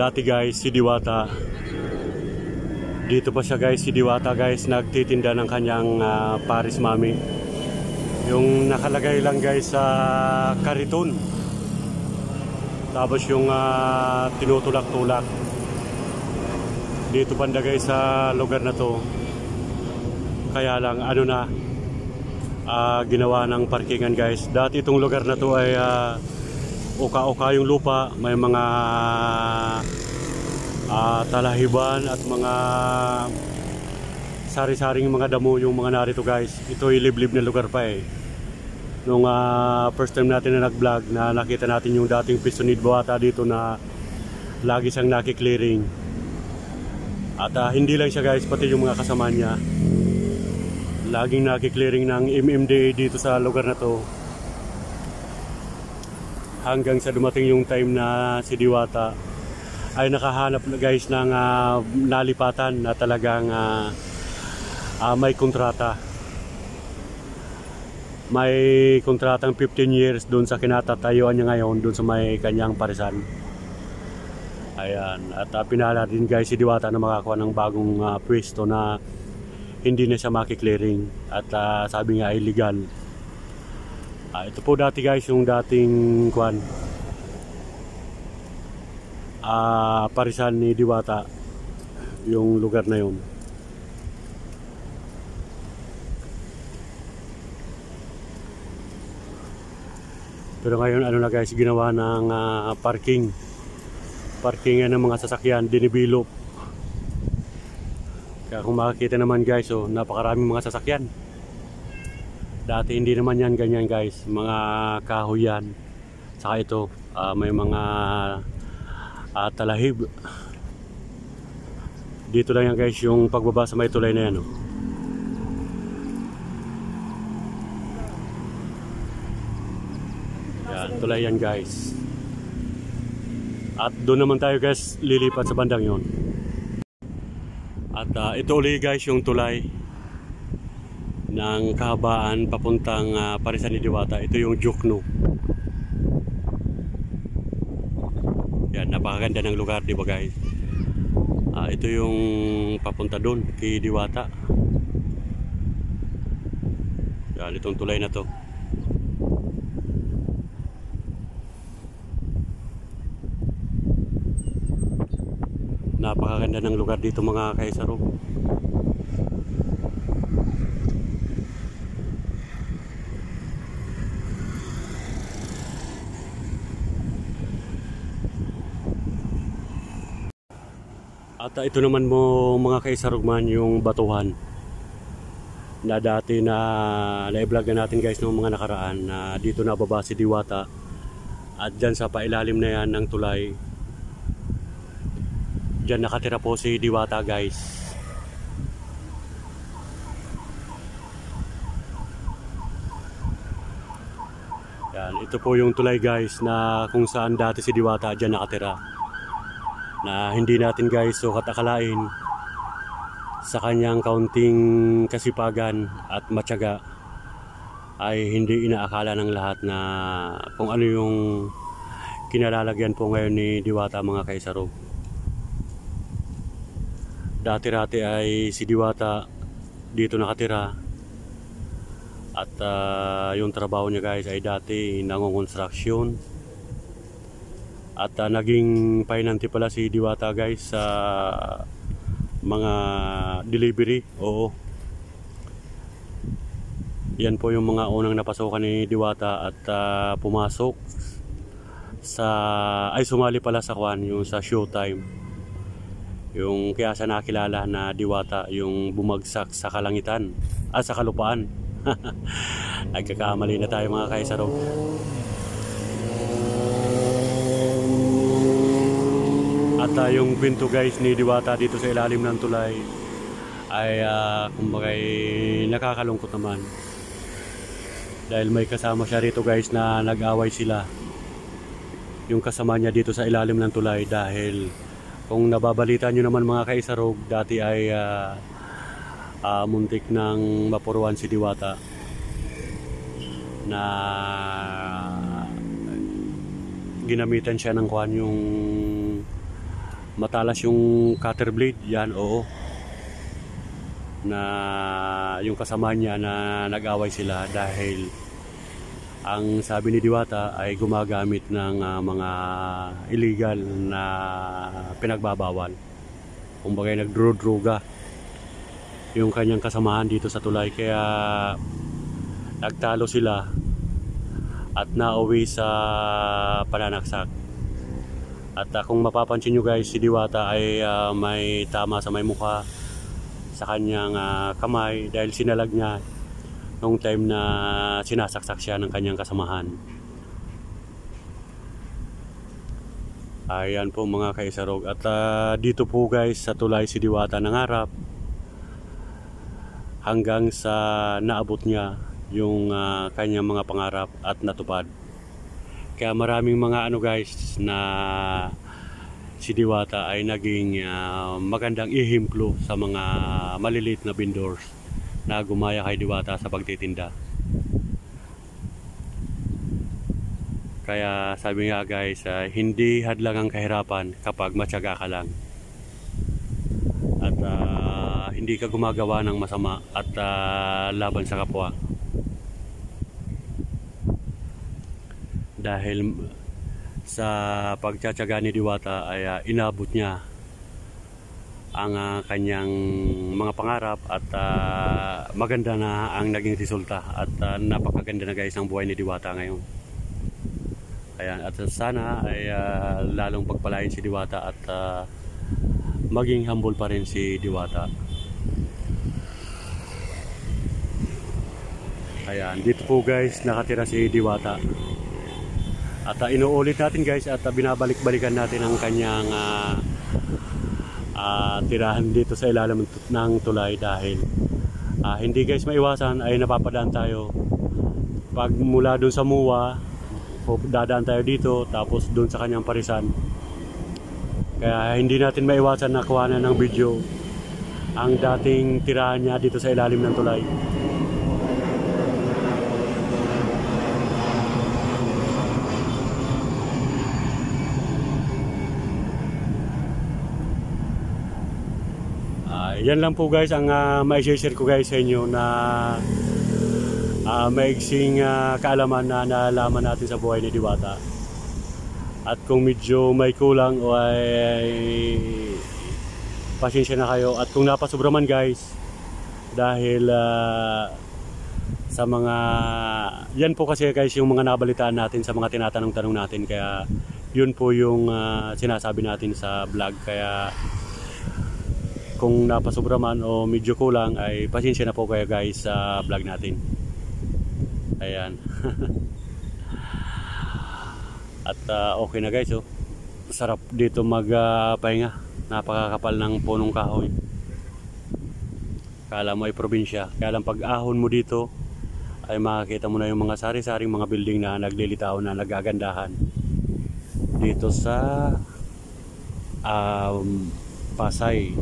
Dati guys, si Diwata, dito pa siya guys, si Diwata guys, nagtitinda ng kanyang Paris Mami. Yung nakalagay lang guys sa kariton. Tapos yung tinutulak-tulak. Dito banda guys sa lugar na to. Kaya lang ano na, ginawa ng parkingan guys. Dati itong lugar na to ay uka-uka yung lupa. May mga talahiban at mga sari-saring mga damo yung mga narito guys. Ito ay liblib na lugar pa eh. Nung first time natin na nag-vlog, na nakita natin yung dating pisto ni Diwata dito na lagi siyang nakiklearing. At hindi lang siya guys, pati yung mga kasama niya laging nakiklearing ng MMDA dito sa lugar na to. Hanggang sa dumating yung time na si Diwata ay nakahanap na guys ng nalipatan na talagang may kontrata. May kontratang 15 years doon sa kinatatayuan niya ngayon, doon sa may kanyang parisan. Ayan, at pinala din guys si Diwata na makakuha ng bagong pwesto na hindi na siya makiklearing at sabi nga ay legal. Ito po dati guys yung dating parisan ni Diwata, yung lugar na yun. Pero ngayon ano na guys, ginawa ng parkingan ng mga sasakyan, dinibilop. Kaya kung makikita naman guys, napakaraming mga sasakyan. Dati hindi naman yan ganyan guys, mga kahoy yan. Saka ito, may mga talahib. Dito lang yan guys, yung pagbaba sa may tulay na yan. Yan, tulay yan guys. At doon naman tayo guys lilipat sa bandang yon. At ito ulit guys yung tulay ng kahabaan papuntang parisan ni Diwata. Ito yung Jokno. Yan, napakaganda ng lugar, di ba guys? Ito yung papunta doon kay Diwata. Yan, itong tulay na to. Napakaganda ng lugar dito mga kaisarog. At ito naman mo mga kaisarugman yung batuhan na dati na na-vlog na natin guys noong mga nakaraan, na dito nababa si Diwata at dyan sa pailalim na yan ng tulay, dyan nakatira po si Diwata guys. Yan, ito po yung tulay guys na kung saan dati si Diwata dyan nakatira. Na hindi natin guys sukat akalain sa kanyang kaunting kasipagan at matyaga ay hindi inaakala ng lahat na kung ano yung kinalalagyan po ngayon ni Diwata mga kaisarog. Dati-rati ay si Diwata dito nakatira at yung trabaho niya guys ay dati nangongonstruction. At naging pahinanti pala si Diwata guys sa mga delivery. Oo. Yan po yung mga unang napasukan ni Diwata at pumasok sa sumali pala sa yung sa Showtime. Yung kaya siya nakilala na Diwata, yung bumagsak sa kalangitan, sa kalupaan. Nagkakamali na tayo mga kaisarog. At yung pinto guys ni Diwata dito sa ilalim ng tulay ay kumbaga nakakalungkot naman. Dahil may kasama siya rito guys na nag-away sila. Yung kasama niya dito sa ilalim ng tulay, dahil kung nababalita nyo naman mga kaisarog, dati ay muntik ng mapuruan si Diwata na ginamitan siya ng yung matalas yung cutter blade, yan, oo. Na yung kasama niya na nag-away sila dahil ang sabi ni Diwata ay gumagamit ng mga illegal na pinagbabawal. Kumbaga nagdrodroga yung kanyang kasamahan dito sa tulay, kaya nagtalo sila at nauwi sa pananaksak. At kung mapapansin nyo guys, si Diwata ay may tama sa may mukha, sa kanyang kamay, dahil sinalag niya nung time na sinasaksak siya ng kanyang kasamahan. Ayan po mga kaisarog. At dito po guys sa tulay si Diwata nangarap hanggang sa naabot niya yung kanyang mga pangarap at natupad. Kaya maraming mga ano guys na si Diwata ay naging magandang ihimplo sa mga maliliit na vendors na gumaya kay Diwata sa pagtitinda. Kaya sabi nga guys, hindi hadlang ang kahirapan kapag matyaga ka lang. At hindi ka gumagawa ng masama at laban sa kapwa. Dahil sa pagtsatsaga ni Diwata ay inabot niya ang kanyang mga pangarap at maganda na ang naging resulta at napakaganda na guys ang buhay ni Diwata ngayon. Ayan, at sana ay lalong pagpalain si Diwata at maging humble pa rin si Diwata. Ayan, dito po guys nakatira si Diwata. At inuulit natin guys at binabalik-balikan natin ang kanyang tirahan dito sa ilalim ng tulay dahil hindi guys maiwasan ay napapadaan tayo. Pag mula dun sa Muwa, dadaan tayo dito tapos dun sa kanyang parisan. Kaya hindi natin maiwasan na kuhanan ng video ang dating tirahan niya dito sa ilalim ng tulay. Yan lang po guys ang ma-share ko guys sa inyo na maigsing kaalaman na nalaman natin sa buhay ni Diwata. At kung medyo may kulang o ay pasensya na kayo. At kung napasobra man guys dahil sa mga yan po kasi guys yung mga nabalitaan natin sa mga tinatanong-tanong natin, kaya yun po yung sinasabi natin sa vlog. Kaya kung napasobra man o medyo kulang ay pasensya na po kayo guys sa vlog natin. Ayan. At okay na guys, oh. Sarap dito magpahinga. Napakakapal ng punong kahoy. Kala mo ay probinsya. Kaya lang pag ahon mo dito ay makikita mo na yung mga sari-saring mga building na naglilitaw na nagagandahan dito sa Pasay.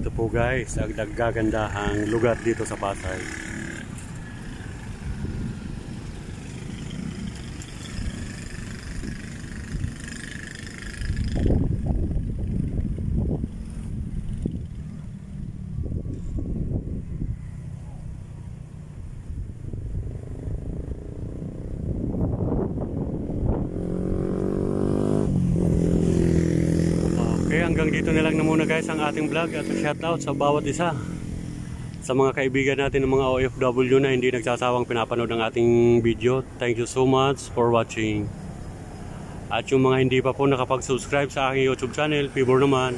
Ito po guys, ang nagagandahang lugar dito sa Pasay. Okay, hanggang dito na lang na muna guys ang ating vlog at shoutout sa bawat isa. Sa mga kaibigan natin ng mga OFW na hindi nagsasawang pinapanood ng ating video, thank you so much for watching. At yung mga hindi pa po nakapag-subscribe sa aking YouTube channel, favor naman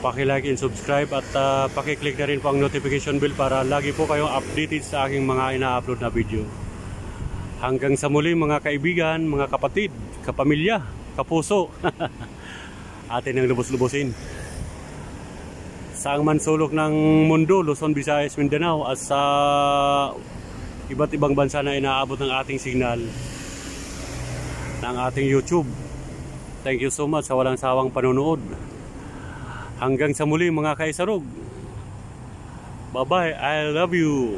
paki-like and subscribe at paki-click na rin po ang notification bell para lagi po kayong updated sa aking mga ina-upload na video. Hanggang sa muli mga kaibigan, mga kapatid, kapamilya, kapuso. Atin ang lubos-lubosin sa man sulok ng mundo, Luzon, Visayas, Mindanao at sa iba't ibang bansa na inaabot ng ating signal ng ating YouTube. Thank you so much sa walang sawang panonood. Hanggang sa muli mga kaisarog. Bye bye, I love you.